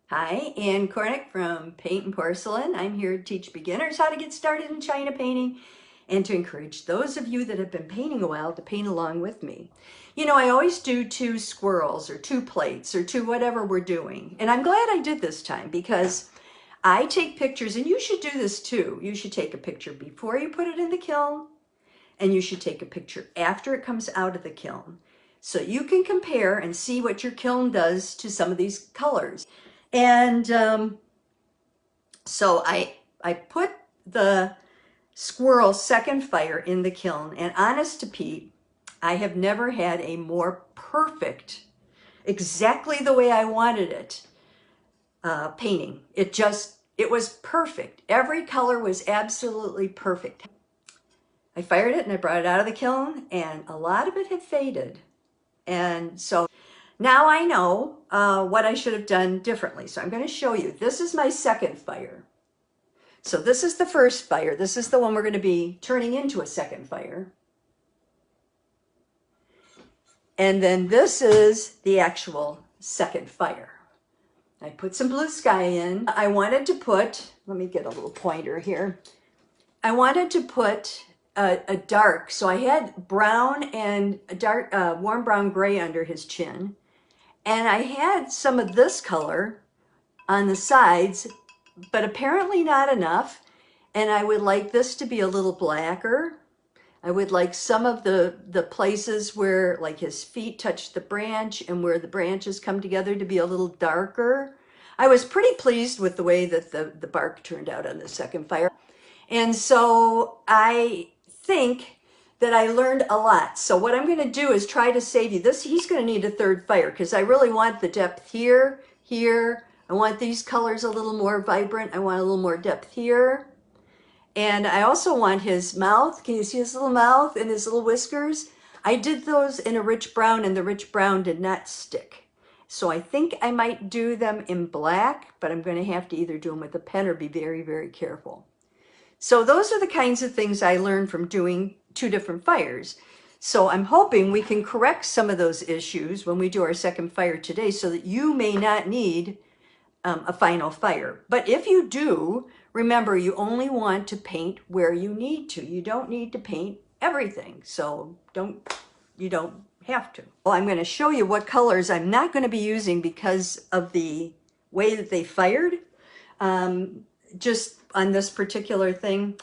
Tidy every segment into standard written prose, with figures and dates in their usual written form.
Hi, Ann Cornick from Paint and Porcelain. I'm here to teach beginners how to get started in China painting and to encourage those of you that have been painting a while to paint along with me. You know, I always do 2 squirrels or 2 plates or 2 whatever we're doing. And I'm glad I did this time because I take pictures, and you should do this too. You should take a picture before you put it in the kiln, and you should take a picture after it comes out of the kiln. So you can compare and see what your kiln does to some of these colors. And so I put the squirrel second fire in the kiln, and honest to Pete, I have never had a more perfect, exactly the way I wanted it, painting. It was perfect. Every color was absolutely perfect. I fired it and I brought it out of the kiln, and a lot of it had faded. And so now I know what I should have done differently. So I'm going to show you. This is my second fire. So this is the first fire. This is the one we're going to be turning into a second fire. And then this is the actual second fire. I put some blue sky in. I wanted to put, let me get a little pointer here. I wanted to put a dark, so I had brown and a dark, warm brown gray under his chin. And I had some of this color on the sides, but apparently not enough. And I would like this to be a little blacker. I would like some of the places where like his feet touch the branch and where the branches come together to be a little darker. I was pretty pleased with the way that the bark turned out on the second fire. And so I think that I learned a lot. So what I'm going to do is try to save you this. He's going to need a third fire because I really want the depth here, here. I want these colors a little more vibrant. I want a little more depth here. And I also want his mouth. Can you see his little mouth and his little whiskers? I did those in a rich brown, and the rich brown did not stick. So I think I might do them in black, but I'm going to have to either do them with a pen or be very, very careful. So those are the kinds of things I learned from doing 2 different fires. So I'm hoping we can correct some of those issues when we do our second fire today so that you may not need a final fire. But if you do, remember, you only want to paint where you need to. You don't need to paint everything. So you don't have to. Well, I'm going to show you what colors I'm not going to be using because of the way that they fired. Just on this particular thing.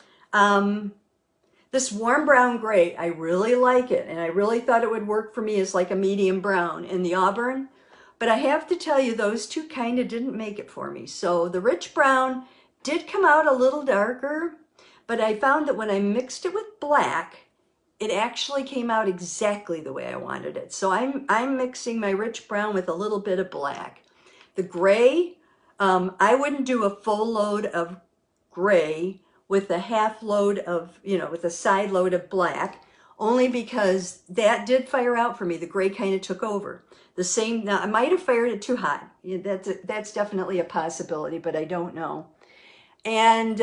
This warm brown gray, I really like it, and I really thought it would work for me as like a medium brown in the auburn, but I have to tell you those 2 kind of didn't make it for me. So the rich brown did come out a little darker, but I found that when I mixed it with black, it actually came out exactly the way I wanted it. So I'm mixing my rich brown with a little bit of black. The gray, I wouldn't do a full load of gray with a half load of, with a side load of black, only because that did fire out for me. The gray kind of took over. The same, now I might have fired it too hot. That's definitely a possibility, but I don't know. And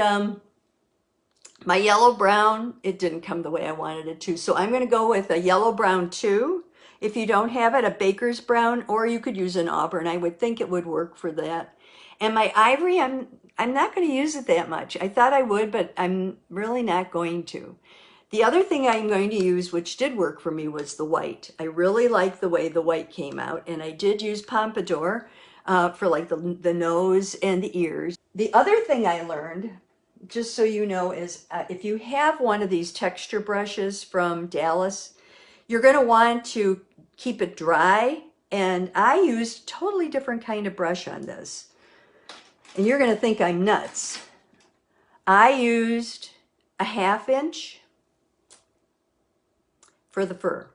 my yellow brown, it didn't come the way I wanted it to. So I'm going to go with a yellow brown too. If you don't have it, a baker's brown, or you could use an auburn. I would think it would work for that. And my ivory, I'm not going to use it that much. I thought I would, but I'm really not going to. The other thing I'm going to use, which did work for me, was the white. I really like the way the white came out, and I did use Pompadour for like the nose and the ears. The other thing I learned, just so you know, is if you have one of these texture brushes from Dallas, you're going to want to keep it dry, and I used a totally different kind of brush on this. And you're going to think I'm nuts. I used a 1/2 inch for the fur.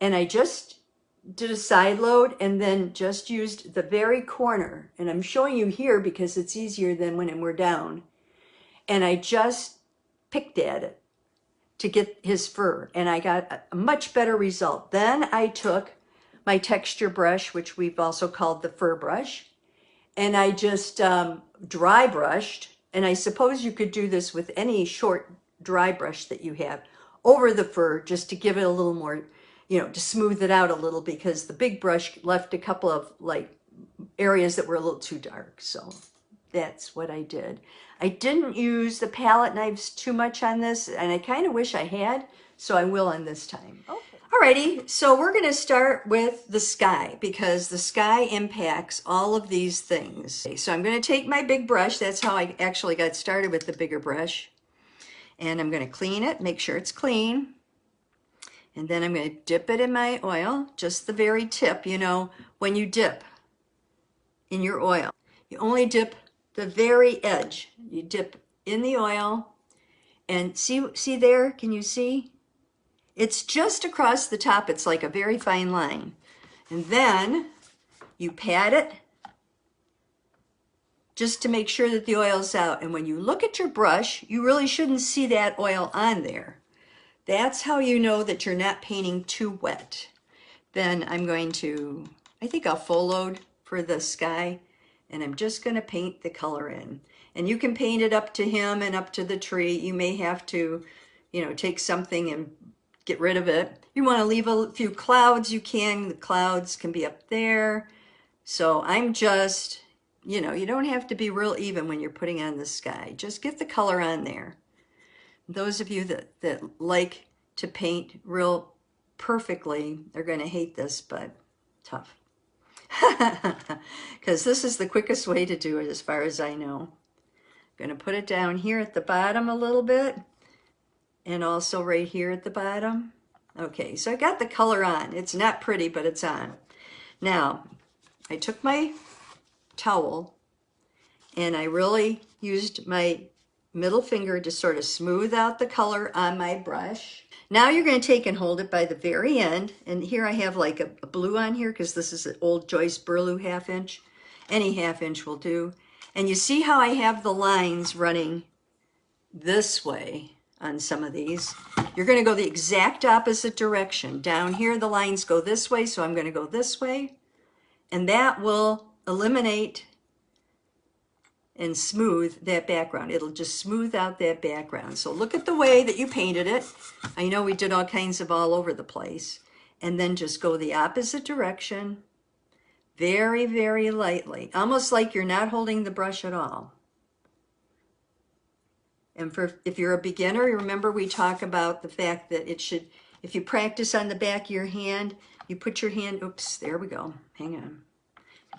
And I just did a side load and then just used the very corner. And I'm showing you here because it's easier than when we're down. And I just picked at it to get his fur. And I got a much better result. Then I took my texture brush, which we've also called the fur brush, and I just dry brushed, and I suppose you could do this with any short dry brush that you have, over the fur just to give it a little more, to smooth it out a little, because the big brush left a couple of like areas that were a little too dark. So that's what I did. I didn't use the palette knives too much on this, and I kind of wish I had, so I will on this time. Okay. Alrighty, so we're going to start with the sky because the sky impacts all of these things. Okay, so I'm going to take my big brush. That's how I actually got started with the bigger brush. And I'm going to clean it, make sure it's clean. And then I'm going to dip it in my oil, just the very tip. You know, when you dip in your oil, you only dip the very edge. You dip in the oil and see there, can you see? It's just across the top. It's like a very fine line. And then you pat it just to make sure that the oil's out. And when you look at your brush, you really shouldn't see that oil on there. That's how you know that you're not painting too wet. Then I'm going to, I think I'll full load for the sky, and I'm just going to paint the color in. And you can paint it up to him and up to the tree. You may have to, you know, take something and get rid of it. You want to leave a few clouds, you can. The clouds can be up there. So I'm just, you know, you don't have to be real even when you're putting on the sky. Just get the color on there. Those of you that like to paint real perfectly are going to hate this, but tough. Because this is the quickest way to do it as far as I know. I'm going to put it down here at the bottom a little bit. And also right here at the bottom. Okay, so I got the color on. It's not pretty, but it's on. Now, I took my towel and I really used my middle finger to sort of smooth out the color on my brush. Now you're going to take and hold it by the very end. And here I have like a blue on here because this is an old Joyce Burlew 1/2 inch. Any 1/2 inch will do. And you see how I have the lines running this way on some of these. You're going to go the exact opposite direction. Down here the lines go this way, so I'm going to go this way, and that will eliminate and smooth that background. It'll just smooth out that background. So look at the way that you painted it. I know we did all kinds of all over the place. And then just go the opposite direction very, very lightly, almost like you're not holding the brush at all. And if you're a beginner, remember we talk about the fact that it should, if you practice on the back of your hand, you put your hand, oops, there we go, hang on.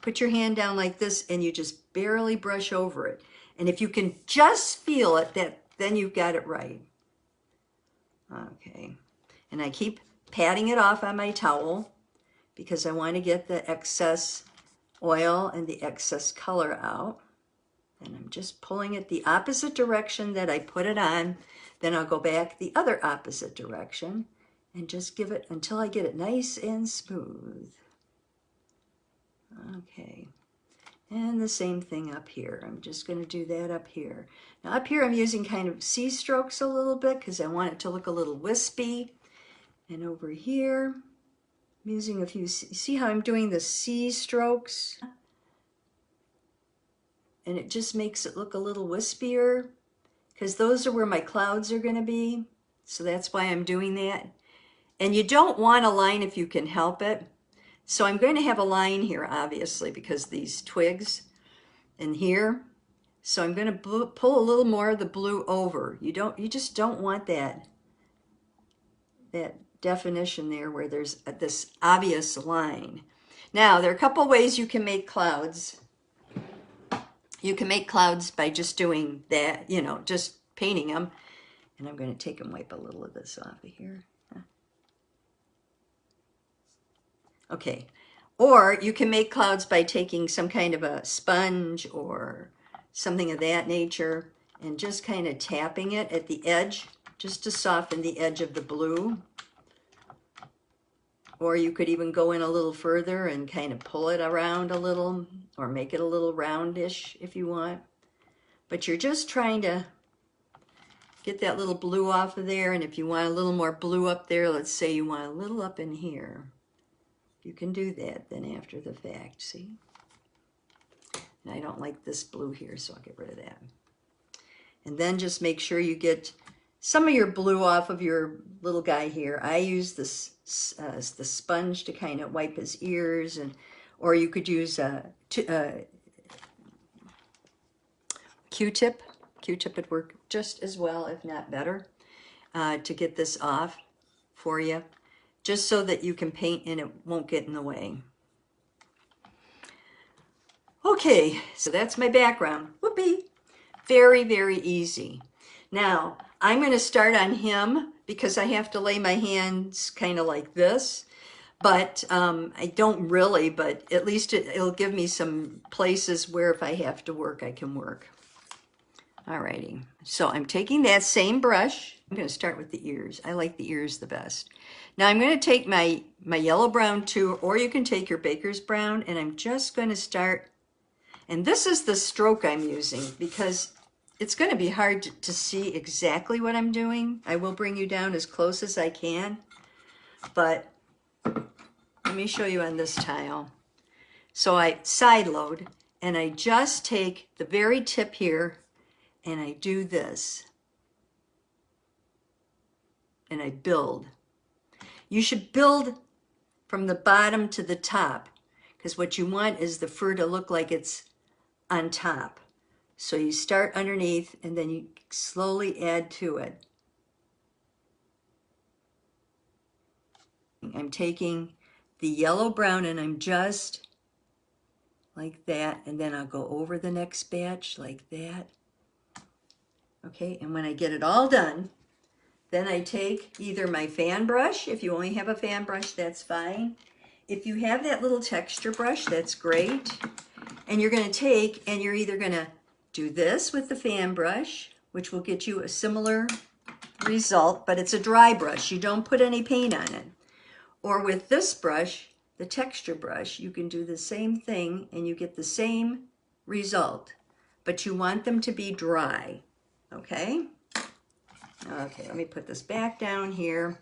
Put your hand down like this and you just barely brush over it. And if you can just feel it, then you've got it right. Okay, and I keep patting it off on my towel because I want to get the excess oil and the excess color out. And I'm just pulling it the opposite direction that I put it on. Then I'll go back the other opposite direction and just give it until I get it nice and smooth. Okay. And the same thing up here. I'm just going to do that up here. Now up here I'm using kind of C strokes a little bit because I want it to look a little wispy. And over here I'm using a few, see how I'm doing the C strokes? And it just makes it look a little wispier because those are where my clouds are going to be. So that's why I'm doing that. And you don't want a line if you can help it. So I'm going to have a line here, obviously, because these twigs and here. So I'm going to pull a little more of the blue over. You just don't want that definition there where there's this obvious line. Now, there are a couple ways you can make clouds. You can make clouds by just doing that, you know, just painting them. And I'm going to take and wipe a little of this off of here. Okay. Or you can make clouds by taking some kind of a sponge or something of that nature and just kind of tapping it at the edge just to soften the edge of the blue. Or you could even go in a little further and kind of pull it around a little or make it a little roundish if you want. But you're just trying to get that little blue off of there. And if you want a little more blue up there, let's say you want a little up in here, you can do that then after the fact, see? And I don't like this blue here, so I'll get rid of that. And then just make sure you get some of your blue off of your little guy here. I use this the sponge to kind of wipe his ears, or you could use a Q-tip. Q-tip would work just as well, if not better, to get this off for you, just so that you can paint and it won't get in the way. Okay, so that's my background. Whoopee! Very, very easy. Now, I'm going to start on him because I have to lay my hands kind of like this. But I don't really, but at least it'll give me some places where if I have to work, I can work. Alrighty, so I'm taking that same brush. I'm going to start with the ears. I like the ears the best. Now I'm going to take my yellow brown too, or you can take your baker's brown, and I'm just going to start. And this is the stroke I'm using because it's going to be hard to see exactly what I'm doing. I will bring you down as close as I can, but let me show you on this tile. So I side load, and I just take the very tip here, and I do this, and I build. You should build from the bottom to the top, because what you want is the fur to look like it's on top. So you start underneath, and then you slowly add to it. I'm taking the yellow brown, and I'm just like that, and then I'll go over the next batch like that. Okay, and when I get it all done, then I take either my fan brush. If you only have a fan brush, that's fine. If you have that little texture brush, that's great. And you're going to take, and you're either going to do this with the fan brush, which will get you a similar result, but it's a dry brush. You don't put any paint on it. Or with this brush, the texture brush, you can do the same thing, and you get the same result, but you want them to be dry. Okay? Okay, let me put this back down here.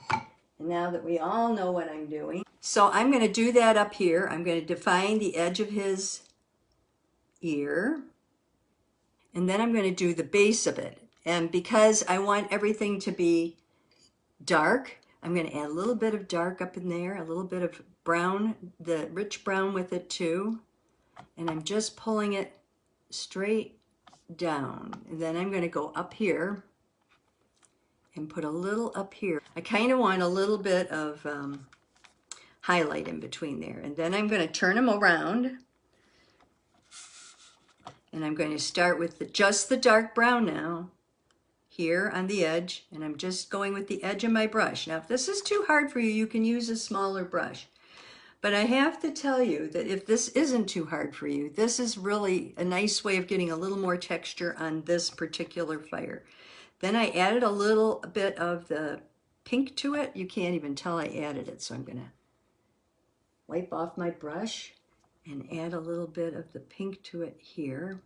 And now that we all know what I'm doing, so I'm going to do that up here. I'm going to define the edge of his ear. And then I'm going to do the base of it. And because I want everything to be dark, I'm going to add a little bit of dark up in there, a little bit of brown, the rich brown with it too. And I'm just pulling it straight down. And then I'm going to go up here and put a little up here. I kind of want a little bit of highlight in between there. And then I'm going to turn them around. And I'm going to start with just the dark brown now, here on the edge. And I'm just going with the edge of my brush. Now, if this is too hard for you, you can use a smaller brush. But I have to tell you that if this isn't too hard for you, this is really a nice way of getting a little more texture on this particular fire. Then I added a little bit of the pink to it. You can't even tell I added it. So I'm going to wipe off my brush and add a little bit of the pink to it here.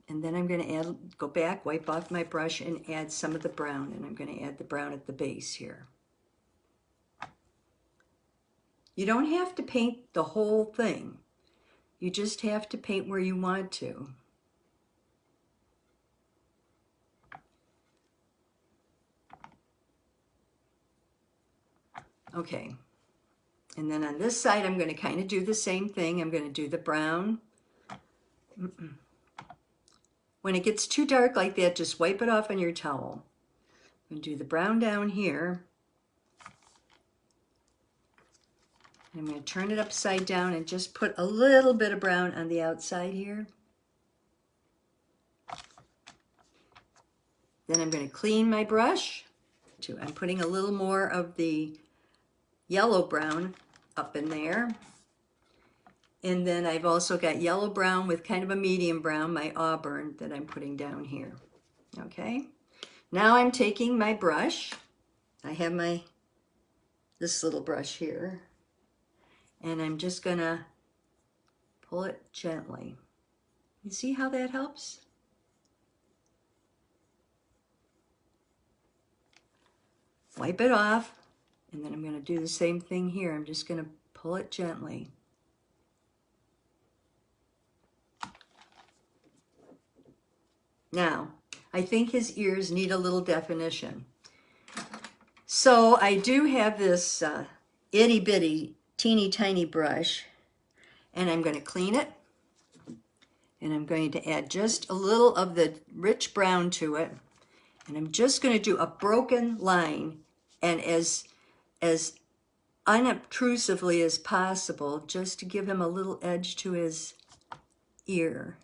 And then I'm going to go back, wipe off my brush, and add some of the brown. And I'm going to add the brown at the base here. You don't have to paint the whole thing. You just have to paint where you want to. Okay. And then on this side, I'm going to kind of do the same thing. I'm going to do the brown. When it gets too dark like that, just wipe it off on your towel. I'm going to do the brown down here. I'm going to turn it upside down and just put a little bit of brown on the outside here. Then I'm going to clean my brush. I'm putting a little more of the yellow brown up in there. And then I've also got yellow brown with kind of a medium brown, my auburn, that I'm putting down here. Okay. Now I'm taking my brush. I have this little brush here. And I'm just going to pull it gently. You see how that helps? Wipe it off. And then I'm going to do the same thing here. I'm just going to pull it gently. Now, I think his ears need a little definition. So I do have this itty bitty teeny tiny brush, and I'm going to clean it. And I'm going to add just a little of the rich brown to it. And I'm just going to do a broken line, and as unobtrusively as possible, just to give him a little edge to his ear.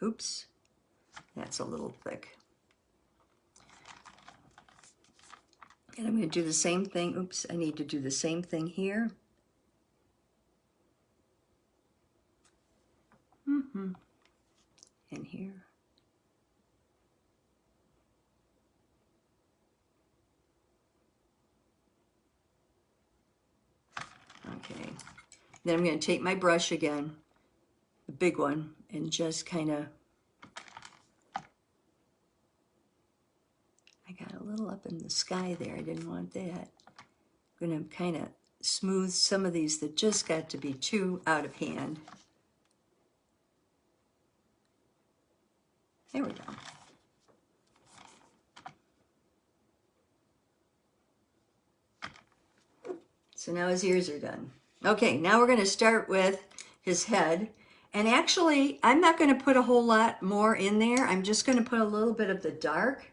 Oops, that's a little thick. And I'm going to do the same thing. Oops, I need to do the same thing here. And here. Okay. Then I'm going to take my brush again, the big one, and just kind of, I got a little up in the sky there. I didn't want that. I'm going to kind of smooth some of these that just got to be too out of hand. There we go. So now his ears are done. Okay, now we're going to start with his head. And actually, I'm not going to put a whole lot more in there. I'm just going to put a little bit of the dark.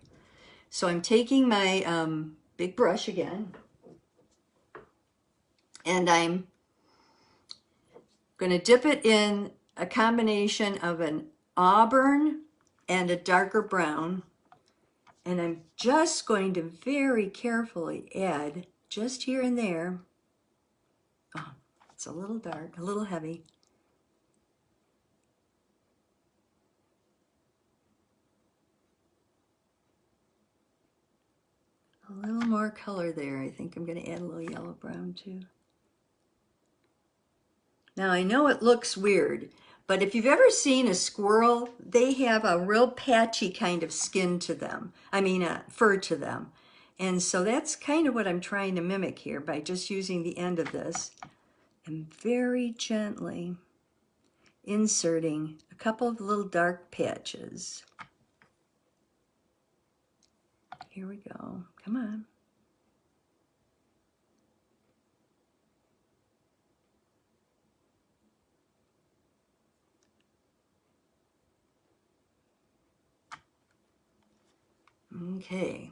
So I'm taking my big brush again. And I'm going to dip it in a combination of an auburn and a darker brown. And I'm just going to very carefully add, just here and there. Oh, it's a little dark, a little heavy. A little more color there. I think I'm going to add a little yellow brown too. Now I know it looks weird, but if you've ever seen a squirrel, they have a real patchy kind of skin to them. I mean, fur to them. And so that's kind of what I'm trying to mimic here by just using the end of this and very gently inserting a couple of little dark patches. Here we go. Come on. Okay.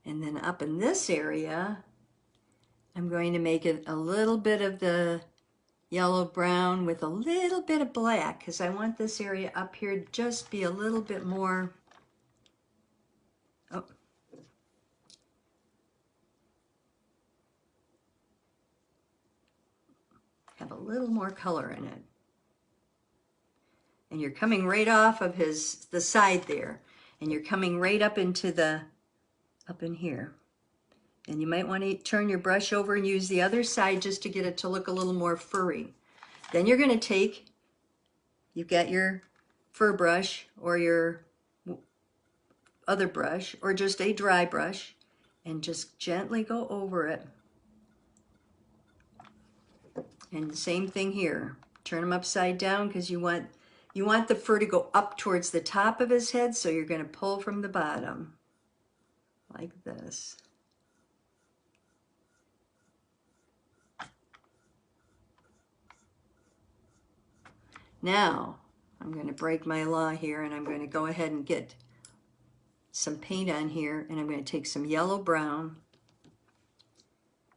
And then up in this area, I'm going to make it a little bit of the yellow brown with a little bit of black, because I want this area up here to just be a little bit more, oh, have a little more color in it. And you're coming right off of the side there, and you're coming right up into the, up in here. And you might want to turn your brush over and use the other side just to get it to look a little more furry. Then you're going to take, you've got your fur brush or your other brush or just a dry brush, and just gently go over it. And the same thing here. Turn them upside down because you want the fur to go up towards the top of his head, so you're going to pull from the bottom like this. Now, I'm going to break my law here, and I'm going to go ahead and get some paint on here, and I'm going to take some yellow brown,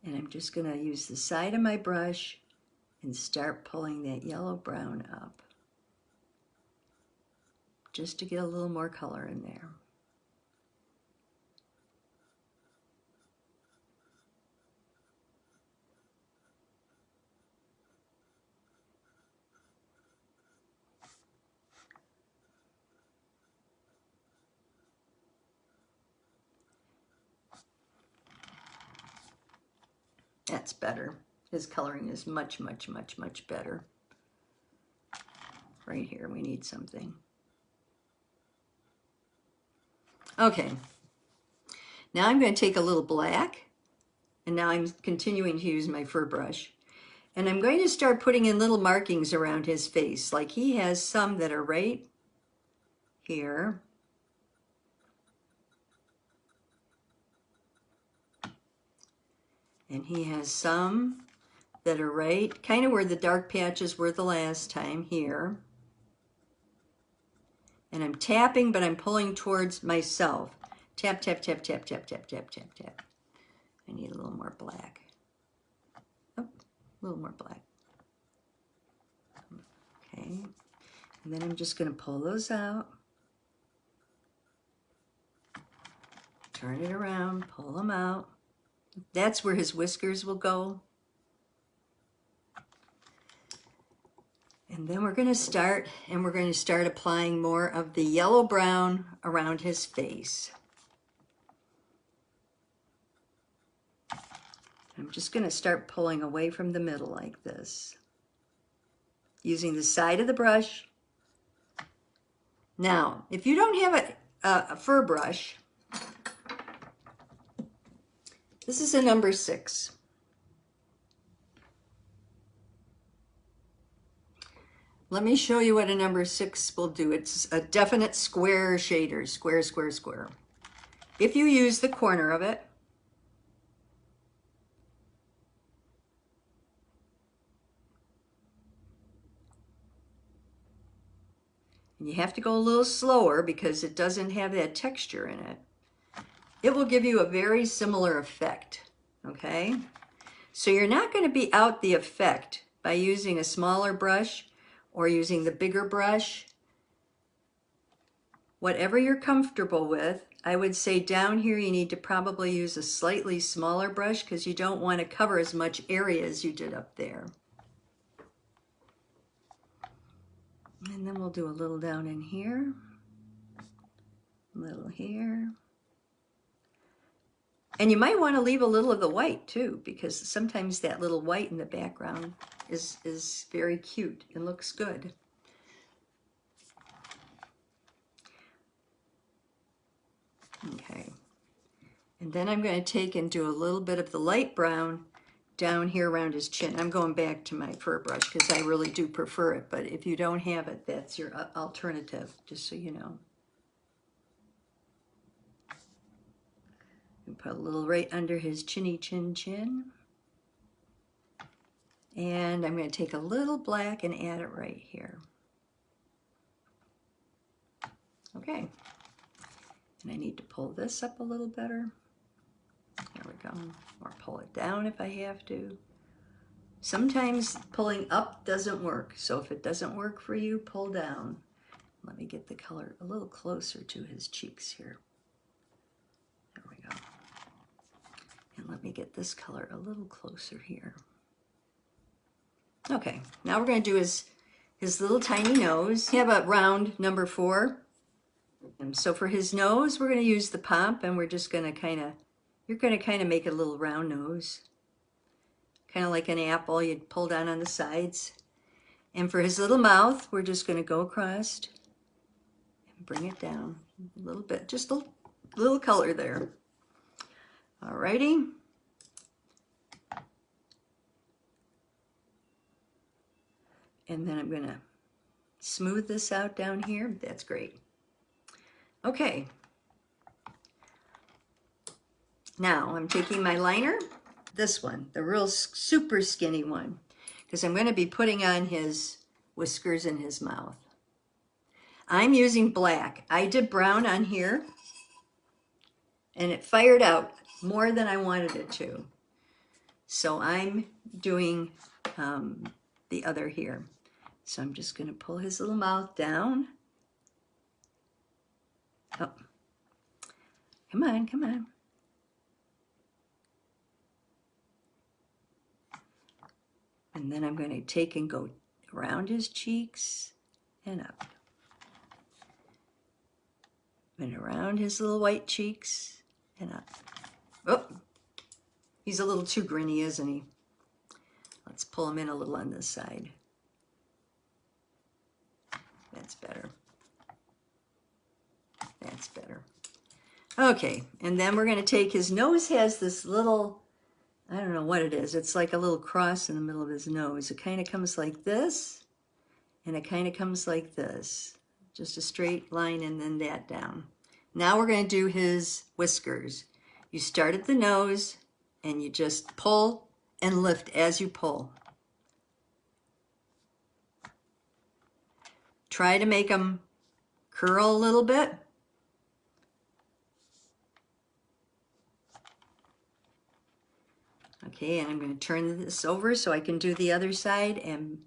and I'm just going to use the side of my brush and start pulling that yellow brown up, just to get a little more color in there. That's better. His coloring is much, much, much, much better. Right here, we need something. Okay. Now I'm going to take a little black, and now I'm continuing to use my fur brush. And I'm going to start putting in little markings around his face. Like he has some that are right here. And he has some that are right, kind of where the dark patches were the last time here. And I'm tapping, but I'm pulling towards myself. Tap, tap, tap, tap, tap, tap, tap, tap, tap. I need a little more black. Oh, a little more black. Okay. And then I'm just going to pull those out. Turn it around, pull them out. That's where his whiskers will go. And then we're going to start, and we're going to start applying more of the yellow brown around his face. I'm just going to start pulling away from the middle like this, using the side of the brush. Now, if you don't have a fur brush, this is a number 6. Let me show you what a number 6 will do. It's a definite square shader, square, square, square. If you use the corner of it, and you have to go a little slower because it doesn't have that texture in it, it will give you a very similar effect, okay? So you're not going to be out the effect by using a smaller brush or using the bigger brush. Whatever you're comfortable with, I would say down here you need to probably use a slightly smaller brush because you don't want to cover as much area as you did up there. And then we'll do a little down in here, a little here. And you might want to leave a little of the white too, because sometimes that little white in the background is very cute and looks good. Okay. And then I'm going to take and do a little bit of the light brown down here around his chin. I'm going back to my fur brush because I really do prefer it, but if you don't have it, that's your alternative, just so you know. And put a little right under his chinny chin chin. And I'm going to take a little black and add it right here. Okay. And I need to pull this up a little better. There we go. Or pull it down if I have to. Sometimes pulling up doesn't work. So if it doesn't work for you, pull down. Let me get the color a little closer to his cheeks here. There we go. And let me get this color a little closer here. Okay, now we're going to do his little tiny nose. We have a round number 4. And so for his nose, we're going to use the pomp, and we're just going to you're going to kind of make a little round nose. Kind of like an apple you'd pull down on the sides. And for his little mouth, we're just going to go across and bring it down a little bit, just a little color there. Alrighty. And then I'm going to smooth this out down here. That's great. Okay. Now I'm taking my liner, this one, the real super skinny one, because I'm going to be putting on his whiskers in his mouth. I'm using black. I did brown on here, and it fired out more than I wanted it to. So I'm doing the other here. So I'm just going to pull his little mouth down. Oh, come on, come on. And then I'm going to take and go around his cheeks and up. And around his little white cheeks and up. Oh, he's a little too grinny, isn't he? Let's pull him in a little on this side. That's better. That's better. Okay, and then we're going to take his nose, has this little, I don't know what it is. It's like a little cross in the middle of his nose. It kind of comes like this, and it kind of comes like this. Just a straight line and then that down. Now we're going to do his whiskers. You start at the nose and you just pull and lift as you pull. Try to make them curl a little bit. Okay, and I'm going to turn this over so I can do the other side. And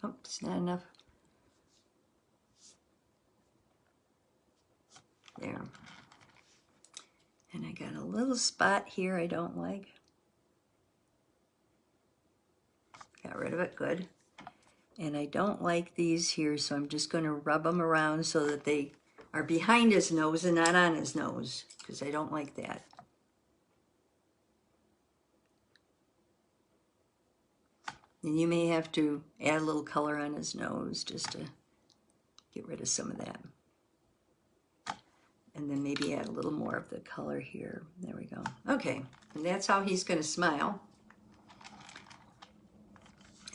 oops, not enough. There. And I got a little spot here I don't like. Got rid of it, good. And I don't like these here, so I'm just going to rub them around so that they are behind his nose and not on his nose, because I don't like that. And you may have to add a little color on his nose just to get rid of some of that. And then maybe add a little more of the color here. There we go. Okay, and that's how he's going to smile.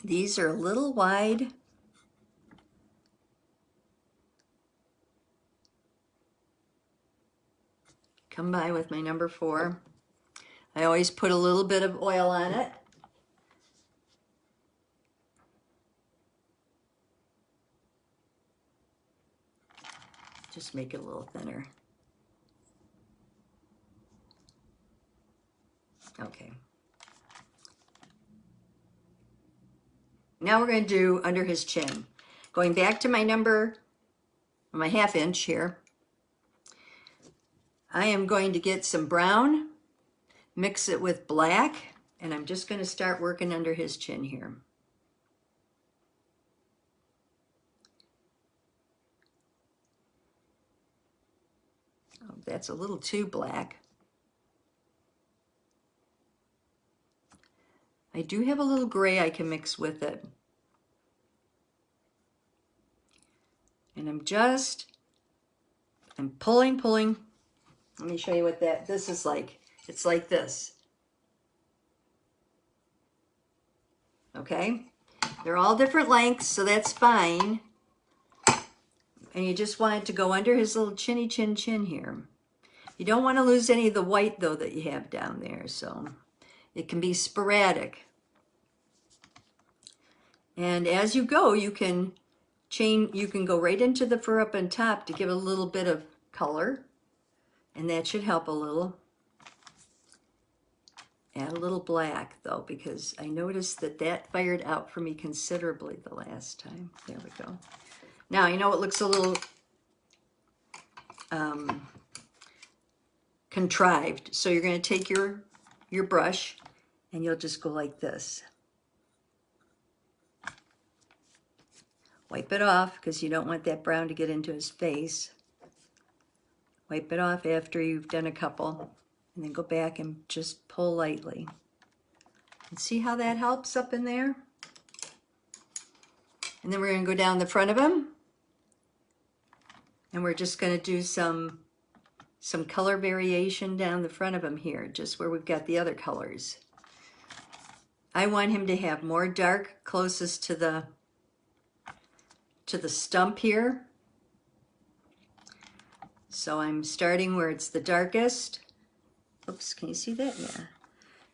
These are a little wide. Come by with my number 4. I always put a little bit of oil on it. Just make it a little thinner. Okay. Now we're going to do under his chin. Going back to my number, my 1/2 inch here, I am going to get some brown, mix it with black, and I'm just going to start working under his chin here. Oh, that's a little too black. I do have a little gray I can mix with it. And I'm pulling. Let me show you what this is like. It's like this. Okay? They're all different lengths, so that's fine. And you just want it to go under his little chinny chin here. You don't want to lose any of the white, though, that you have down there, so it can be sporadic. And as you go, you can go right into the fur up on top to give a little bit of color, and that should help a little. Add a little black, though, because I noticed that fired out for me considerably the last time. There we go. Now, you know it looks a little contrived. So you're going to take your brush, and you'll just go like this. Wipe it off, because you don't want that brown to get into his face. Wipe it off after you've done a couple, and then go back and just pull lightly. And see how that helps up in there? And then we're going to go down the front of him, and we're just going to do some color variation down the front of him here, just where we've got the other colors. I want him to have more dark closest to the stump here. So I'm starting where it's the darkest. Oops, can you see that? Yeah.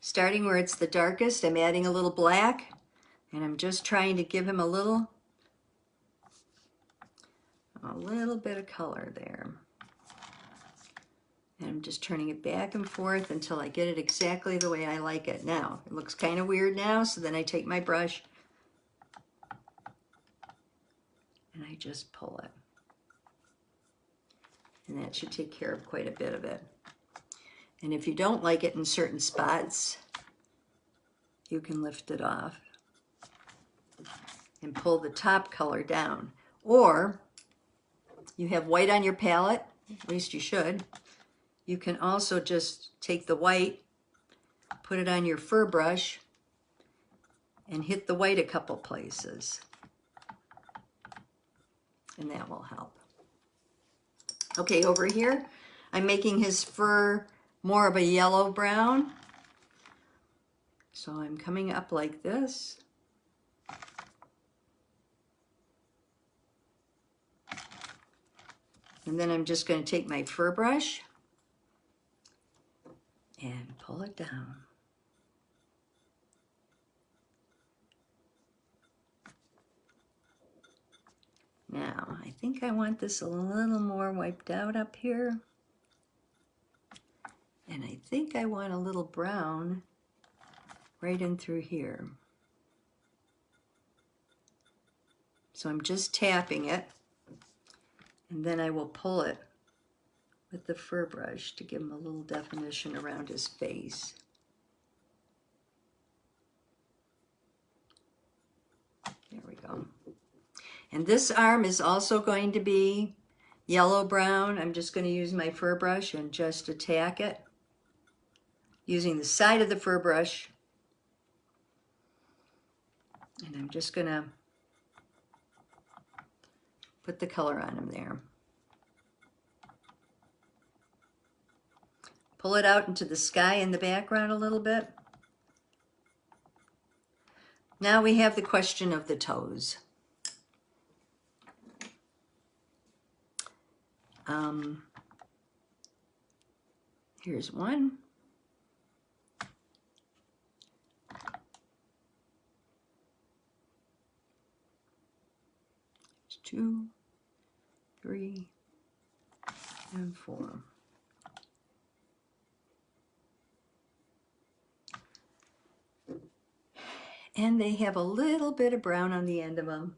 Starting where it's the darkest, I'm adding a little black, and I'm just trying to give him a little bit of color there. And I'm just turning it back and forth until I get it exactly the way I like it. Now, it looks kind of weird now, so then I take my brush and I just pull it. And that should take care of quite a bit of it. And if you don't like it in certain spots, you can lift it off and pull the top color down. Or you have white on your palette, at least you should. You can also just take the white, put it on your fur brush, and hit the white a couple places. And that will help. Okay, over here, I'm making his fur more of a yellow brown. So I'm coming up like this. And then I'm just going to take my fur brush and pull it down. Now, I think I want this a little more wiped out up here. And I think I want a little brown right in through here. So I'm just tapping it, and then I will pull it with the fur brush to give him a little definition around his face. There we go. And this arm is also going to be yellow-brown. I'm just going to use my fur brush and just attack it using the side of the fur brush. And I'm just going to put the color on him there. Pull it out into the sky in the background a little bit. Now we have the question of the toes. Here's one. There's 2, 3, and 4. And they have a little bit of brown on the end of them,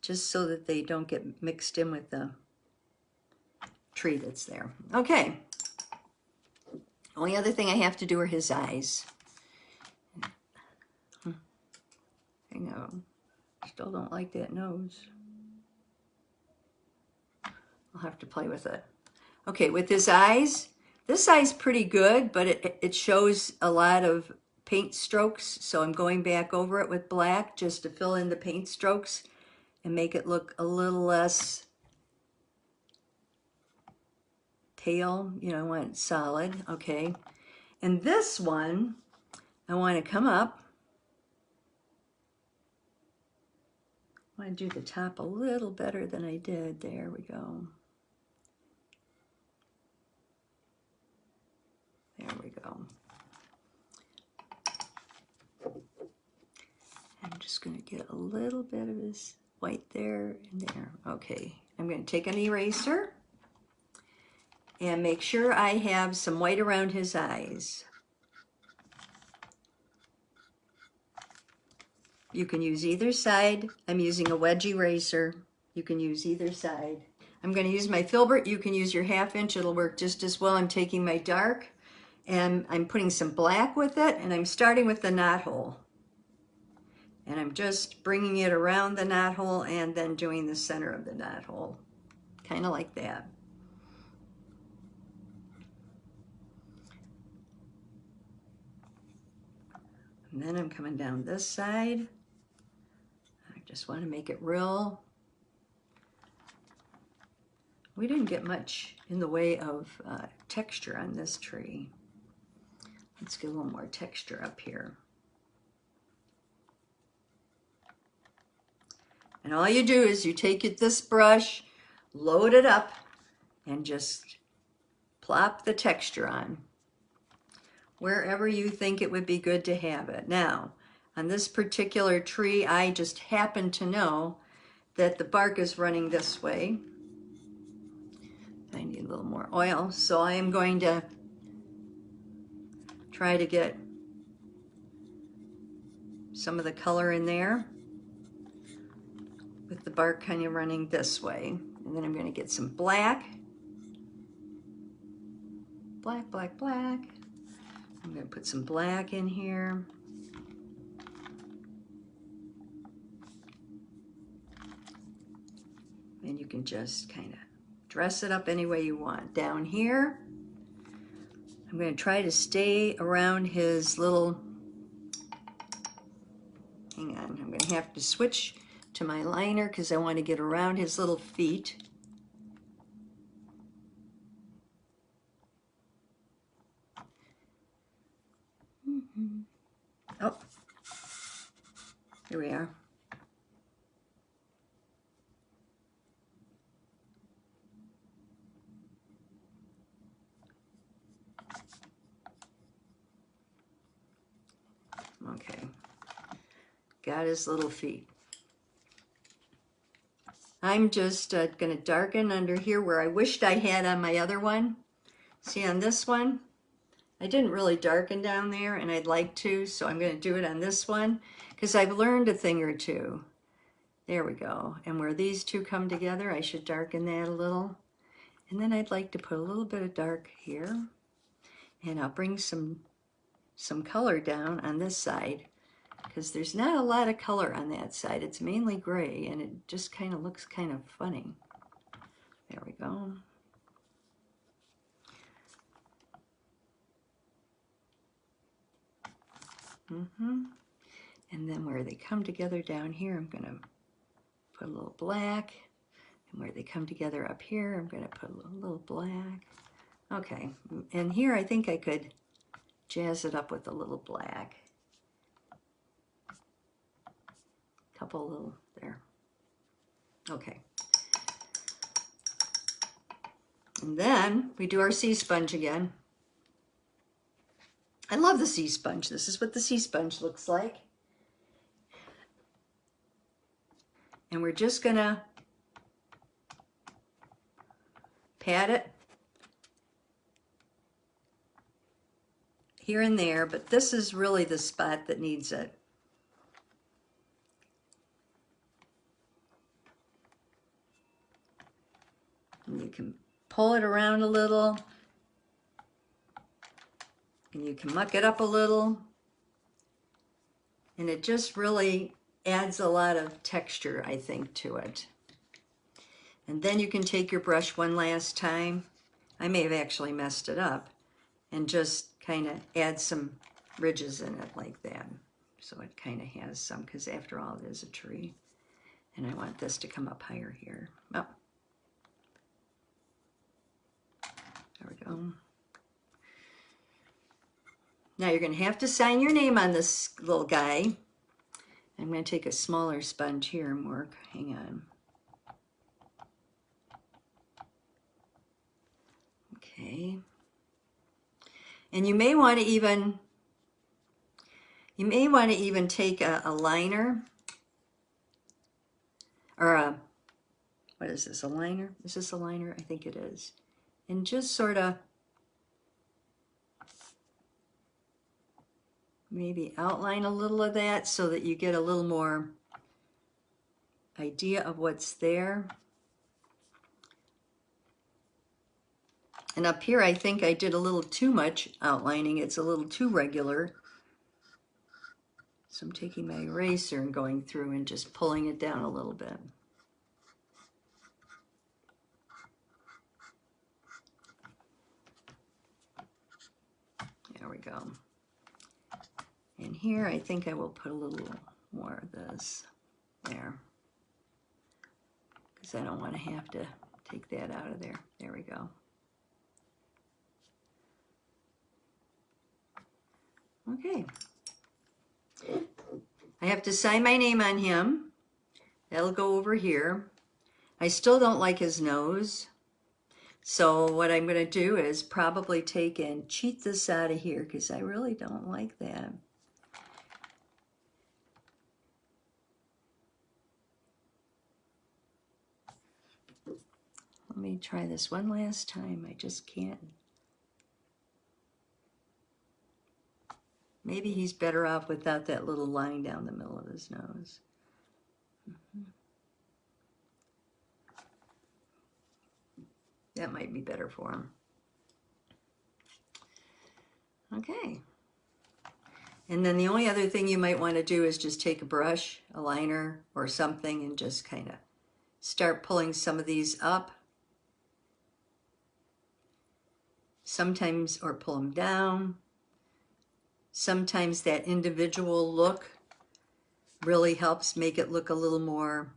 just so that they don't get mixed in with the tree that's there. Okay. Only other thing I have to do are his eyes. I know. Still don't like that nose. I'll have to play with it. Okay, with his eyes, this eye's pretty good, but it shows a lot of paint strokes, so I'm going back over it with black just to fill in the paint strokes and make it look a little less pale. You know, I want it solid. Okay. And this one, I want to come up. I want to do the top a little better than I did. There we go. There we go. I'm just going to get a little bit of this white there and there. Okay. I'm going to take an eraser and make sure I have some white around his eyes. You can use either side. I'm using a wedge eraser. You can use either side. I'm going to use my filbert. You can use your 1/2 inch. It'll work just as well. I'm taking my dark and I'm putting some black with it, and I'm starting with the knot hole. And I'm just bringing it around the knot hole and then doing the center of the knot hole. Kind of like that. And then I'm coming down this side. I just want to make it real. We didn't get much in the way of texture on this tree. Let's get a little more texture up here. And all you do is you take this brush, load it up, and just plop the texture on wherever you think it would be good to have it. Now, on this particular tree, I just happen to know that the bark is running this way. I need a little more oil, so I am going to try to get some of the color in there with the bark kind of running this way. And then I'm going to get some black. Black, black, black. I'm going to put some black in here. And you can just kind of dress it up any way you want. Down here, I'm going to try to stay around his little, hang on, I'm going to have to switch to my liner because I want to get around his little feet. Okay, got his little feet. I'm just going to darken under here where I wished I had on my other one. See, on this one, I didn't really darken down there, and I'd like to, so I'm going to do it on this one because I've learned a thing or two. There we go. And where these two come together, I should darken that a little. And then I'd like to put a little bit of dark here, and I'll bring some color down on this side, because there's not a lot of color on that side. It's mainly gray, and it just kind of looks kind of funny. There we go. And then where they come together down here, I'm going to put a little black. And where they come together up here, I'm going to put a little black. Okay, and here I think I could jazz it up with a little black. Couple little there. Okay. And then we do our sea sponge again. I love the sea sponge. This is what the sea sponge looks like. And we're just gonna pat it here and there, but this is really the spot that needs it. And you can pull it around a little, and you can muck it up a little, and it just really adds a lot of texture, I think, to it. And then you can take your brush one last time. I may have actually messed it up, and just kind of add some ridges in it like that. So it kind of has some, because after all, it is a tree. And I want this to come up higher here. Oh. There we go. Now you're going to have to sign your name on this little guy. I'm going to take a smaller sponge here and work. Hang on. Okay. And you may want to even take a liner, or a, what is this, a liner? Is this a liner? I think it is. And just sort of maybe outline a little of that so that you get a little more idea of what's there. And up here, I think I did a little too much outlining. It's a little too regular. So I'm taking my eraser and going through and just pulling it down a little bit. There we go. And here, I think I will put a little more of this there, because I don't want to have to take that out of there. There we go. Okay. I have to sign my name on him. That'll go over here. I still don't like his nose. So what I'm going to do is probably take and cheat this out of here, because I really don't like that. Let me try this one last time. I just can't. Maybe he's better off without that little line down the middle of his nose. That might be better for him. Okay. And then the only other thing you might want to do is just take a brush, a liner, or something, and just kind of start pulling some of these up. Sometimes, or pull them down. Sometimes that individual look really helps make it look a little more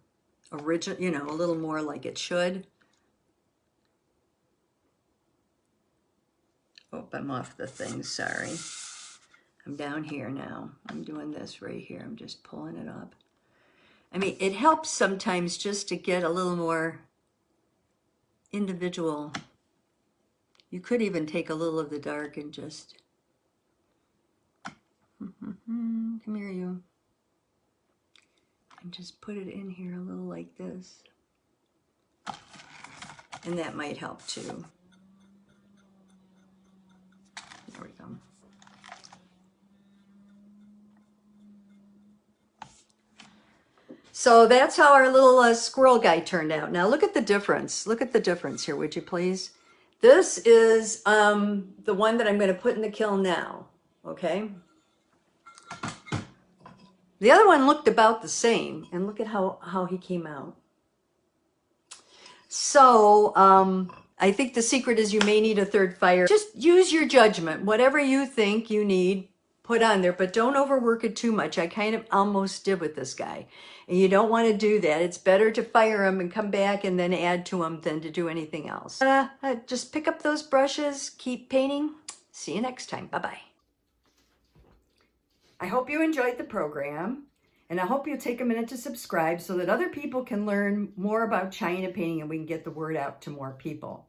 original, you know, a little more like it should. Oh, I'm off the thing, sorry. I'm down here now. I'm doing this right here. I'm just pulling it up. I mean, it helps sometimes just to get a little more individual. You could even take a little of the dark and just Come here, you. And just put it in here a little like this. And that might help too. There we go. So that's how our little squirrel guy turned out. Now look at the difference. Look at the difference here, would you please? This is the one that I'm going to put in the kiln now, okay? The other one looked about the same, and look at how he came out. So I think the secret is you may need a third fire. Just use your judgment. Whatever you think you need, put on there, but don't overwork it too much. I kind of almost did with this guy. And you don't want to do that. It's better to fire him and come back and then add to him than to do anything else. Just pick up those brushes, keep painting. See you next time. Bye-bye. I hope you enjoyed the program, and I hope you'll take a minute to subscribe so that other people can learn more about China painting and we can get the word out to more people.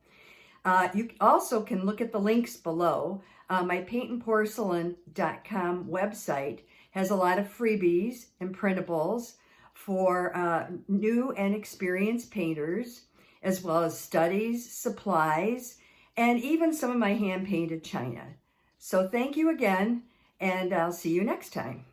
You also can look at the links below. My PaintnPorcelain.com website has a lot of freebies and printables for new and experienced painters, as well as studies, supplies, and even some of my hand-painted china. So thank you again, and I'll see you next time.